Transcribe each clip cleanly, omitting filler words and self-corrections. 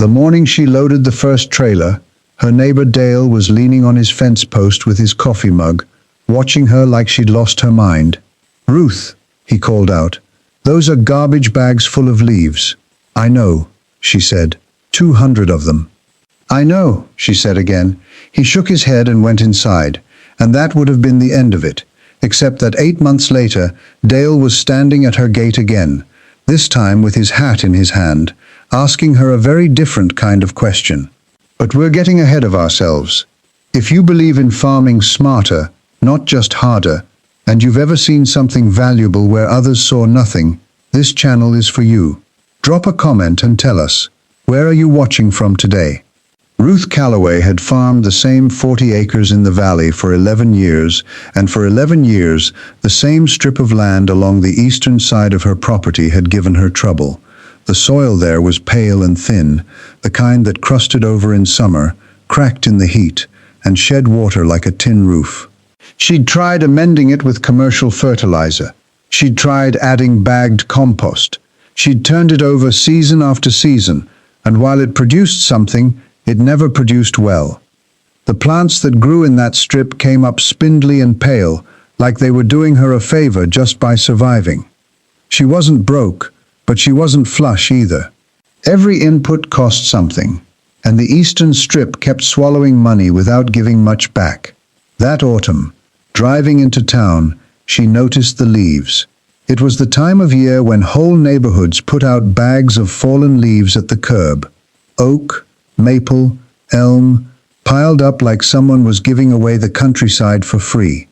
The morning she loaded the first trailer, her neighbor Dale was leaning on his fence post with his coffee mug, watching her like she'd lost her mind. "Ruth," he called out, "those are garbage bags full of leaves." "I know," she said, 200 of them." "I know," she said again. He shook his head and went inside, and that would have been the end of it, except that 8 months later, Dale was standing at her gate again, this time with his hat in his hand, asking her a very different kind of question. But we're getting ahead of ourselves. If you believe in farming smarter, not just harder, and you've ever seen something valuable where others saw nothing, this channel is for you. Drop a comment and tell us, where are you watching from today? Ruth Calloway had farmed the same 40 acres in the valley for 11 years, and for 11 years, the same strip of land along the eastern side of her property had given her trouble. The soil there was pale and thin, the kind that crusted over in summer, cracked in the heat, and shed water like a tin roof. She'd tried amending it with commercial fertilizer. She'd tried adding bagged compost. She'd turned it over season after season, and while it produced something, it never produced well. The plants that grew in that strip came up spindly and pale, like they were doing her a favor just by surviving. She wasn't broke, but she wasn't flush either. Every input cost something, and the eastern strip kept swallowing money without giving much back. That autumn, driving into town, she noticed the leaves. It was the time of year when whole neighborhoods put out bags of fallen leaves at the curb. Oak, maple, elm, piled up like someone was giving away the countryside for free.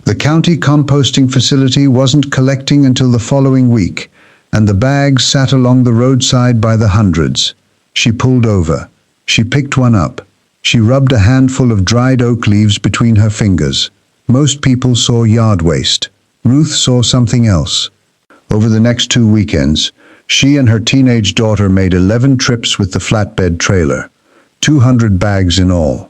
The county composting facility wasn't collecting until the following week, and the bags sat along the roadside by the hundreds. She pulled over. She picked one up. She rubbed a handful of dried oak leaves between her fingers. Most people saw yard waste. Ruth saw something else. Over the next 2 weekends, she and her teenage daughter made 11 trips with the flatbed trailer, 200 bags in all.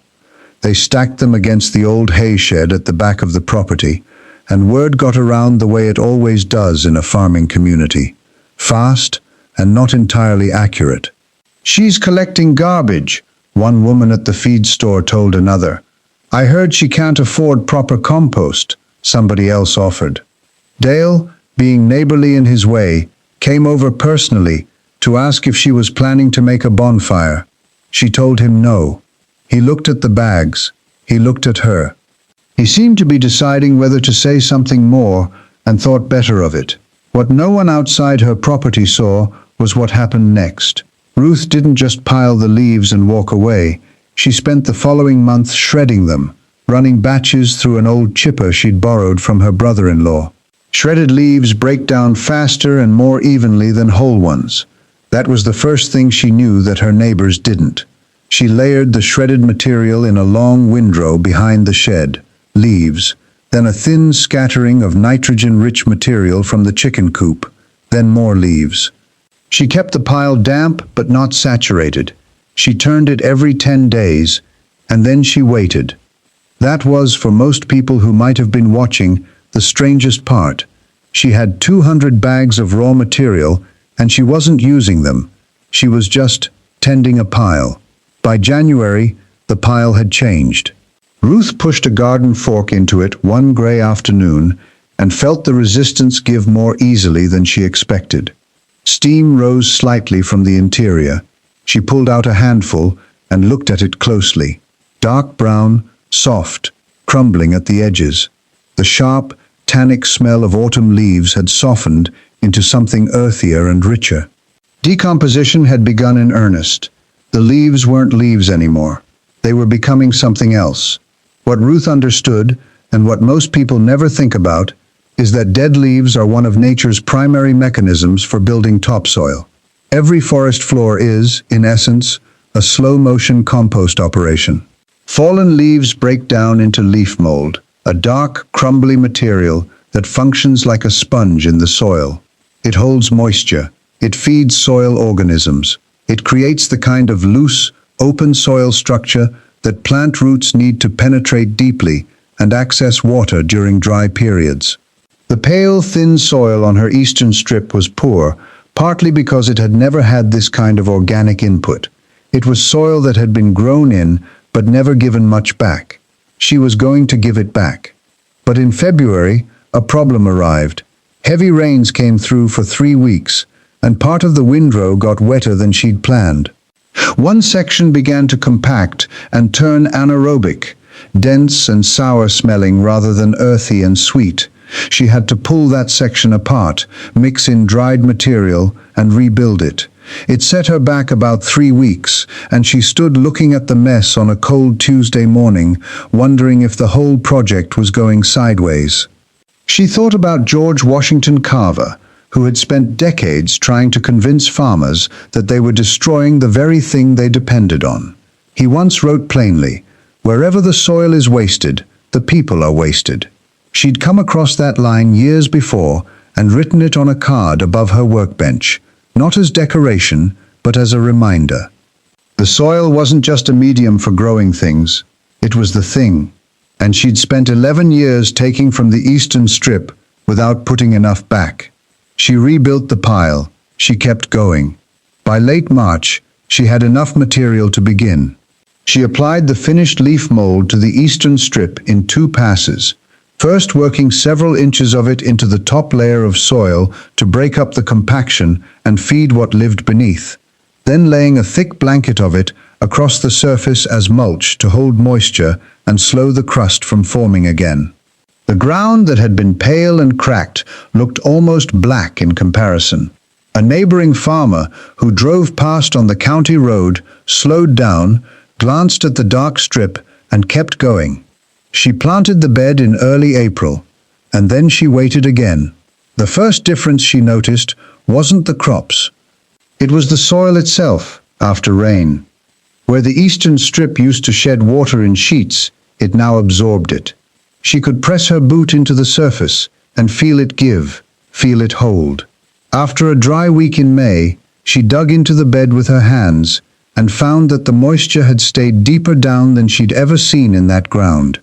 They stacked them against the old hay shed at the back of the property, and word got around the way it always does in a farming community. Fast and not entirely accurate. "She's collecting garbage," one woman at the feed store told another. "I heard she can't afford proper compost," somebody else offered. Dale, being neighborly in his way, came over personally to ask if she was planning to make a bonfire. She told him no. He looked at the bags. He looked at her. He seemed to be deciding whether to say something more and thought better of it. What no one outside her property saw was what happened next. Ruth didn't just pile the leaves and walk away. She spent the following month shredding them, running batches through an old chipper she'd borrowed from her brother-in-law. Shredded leaves break down faster and more evenly than whole ones. That was the first thing she knew that her neighbors didn't. She layered the shredded material in a long windrow behind the shed, leaves, then a thin scattering of nitrogen-rich material from the chicken coop, then more leaves. She kept the pile damp but not saturated. She turned it every 10 days, and then she waited. That was, for most people who might have been watching, the strangest part. She had 200 bags of raw material, and she wasn't using them. She was just tending a pile. By January, the pile had changed. Ruth pushed a garden fork into it one gray afternoon and felt the resistance give more easily than she expected. Steam rose slightly from the interior. She pulled out a handful and looked at it closely. Dark brown, soft, crumbling at the edges. The sharp, tannic smell of autumn leaves had softened into something earthier and richer. Decomposition had begun in earnest. The leaves weren't leaves anymore. They were becoming something else. What Ruth understood, and what most people never think about, is that dead leaves are one of nature's primary mechanisms for building topsoil. Every forest floor is, in essence, a slow-motion compost operation. Fallen leaves break down into leaf mold, a dark, crumbly material that functions like a sponge in the soil. It holds moisture. It feeds soil organisms. It creates the kind of loose, open soil structure that plant roots need to penetrate deeply and access water during dry periods. The pale, thin soil on her eastern strip was poor, partly because it had never had this kind of organic input. It was soil that had been grown in, but never given much back. She was going to give it back. But in February, a problem arrived. Heavy rains came through for 3 weeks, and part of the windrow got wetter than she'd planned. One section began to compact and turn anaerobic, dense and sour-smelling rather than earthy and sweet. She had to pull that section apart, mix in dried material, and rebuild it. It set her back about 3 weeks, and she stood looking at the mess on a cold Tuesday morning, wondering if the whole project was going sideways. She thought about George Washington Carver, who had spent decades trying to convince farmers that they were destroying the very thing they depended on. He once wrote plainly, "Wherever the soil is wasted, the people are wasted." She'd come across that line years before and written it on a card above her workbench, not as decoration, but as a reminder. The soil wasn't just a medium for growing things, it was the thing. And she'd spent 11 years taking from the eastern strip without putting enough back. She rebuilt the pile. She kept going. By late March, she had enough material to begin. She applied the finished leaf mold to the eastern strip in 2 passes, first working several inches of it into the top layer of soil to break up the compaction and feed what lived beneath, then laying a thick blanket of it across the surface as mulch to hold moisture and slow the crust from forming again. The ground that had been pale and cracked looked almost black in comparison. A neighboring farmer who drove past on the county road slowed down, glanced at the dark strip, and kept going. She planted the bed in early April, and then she waited again. The first difference she noticed wasn't the crops. It was the soil itself after rain. Where the eastern strip used to shed water in sheets, it now absorbed it. She could press her boot into the surface and feel it give, feel it hold. After a dry week in May, she dug into the bed with her hands and found that the moisture had stayed deeper down than she'd ever seen in that ground.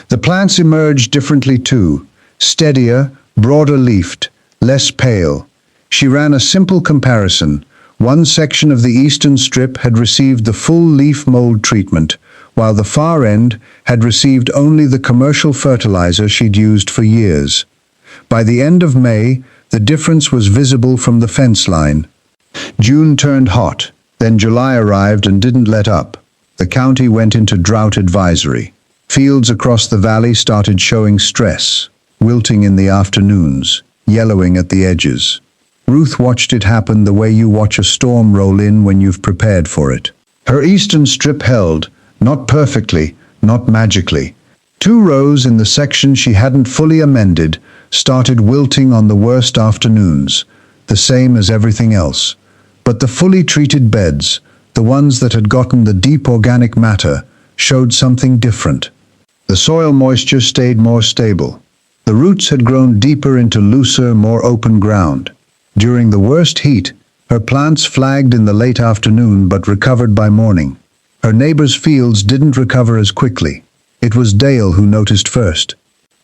The plants emerged differently too, steadier, broader leafed, less pale. She ran a simple comparison. One section of the eastern strip had received the full leaf mold treatment, while the far end had received only the commercial fertilizer she'd used for years. By the end of May, the difference was visible from the fence line. June turned hot, then July arrived and didn't let up. The county went into drought advisory. Fields across the valley started showing stress, wilting in the afternoons, yellowing at the edges. Ruth watched it happen the way you watch a storm roll in when you've prepared for it. Her eastern strip held, not perfectly, not magically. 2 rows in the section she hadn't fully amended started wilting on the worst afternoons, the same as everything else. But the fully treated beds, the ones that had gotten the deep organic matter, showed something different. The soil moisture stayed more stable. The roots had grown deeper into looser, more open ground. During the worst heat, her plants flagged in the late afternoon but recovered by morning. Her neighbor's fields didn't recover as quickly. It was Dale who noticed first.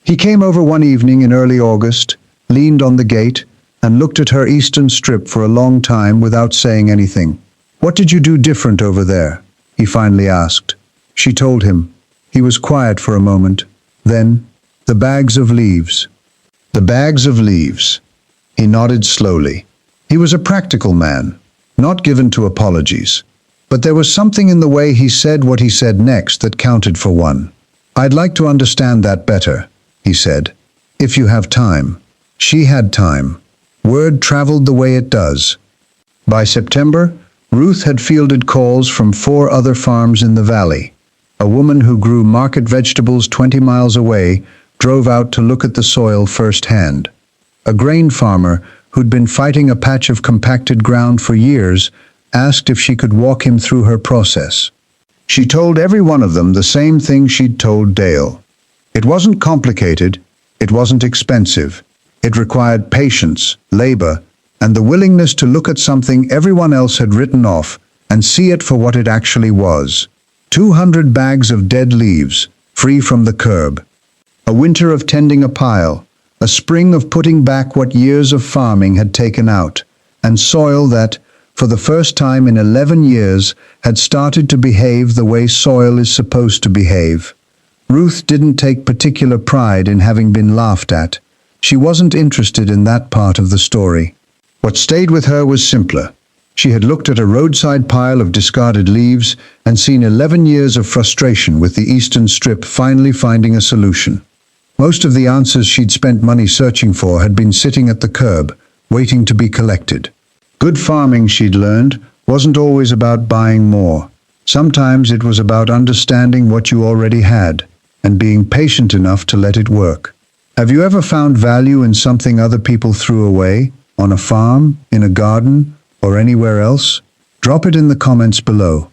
He came over one evening in early August, leaned on the gate, and looked at her eastern strip for a long time without saying anything. "What did you do different over there?" he finally asked. She told him. He was quiet for a moment. Then, "The bags of leaves." "The bags of leaves." He nodded slowly. He was a practical man, not given to apologies. But there was something in the way he said what he said next that counted for one. "I'd like to understand that better," he said. "If you have time." She had time. Word traveled the way it does. By September, Ruth had fielded calls from 4 other farms in the valley. A woman who grew market vegetables 20 miles away drove out to look at the soil firsthand. A grain farmer who'd been fighting a patch of compacted ground for years asked if she could walk him through her process. She told every one of them the same thing she'd told Dale. It wasn't complicated, it wasn't expensive. It required patience, labor, and the willingness to look at something everyone else had written off and see it for what it actually was. 200 bags of dead leaves, free from the curb. A winter of tending a pile, a spring of putting back what years of farming had taken out, and soil that, for the first time in 11 years, had started to behave the way soil is supposed to behave. Ruth didn't take particular pride in having been laughed at. She wasn't interested in that part of the story. What stayed with her was simpler. She had looked at a roadside pile of discarded leaves and seen 11 years of frustration with the eastern strip finally finding a solution. Most of the answers she'd spent money searching for had been sitting at the curb, waiting to be collected. Good farming, she'd learned, wasn't always about buying more. Sometimes it was about understanding what you already had and being patient enough to let it work. Have you ever found value in something other people threw away, on a farm, in a garden, or anywhere else? Drop it in the comments below.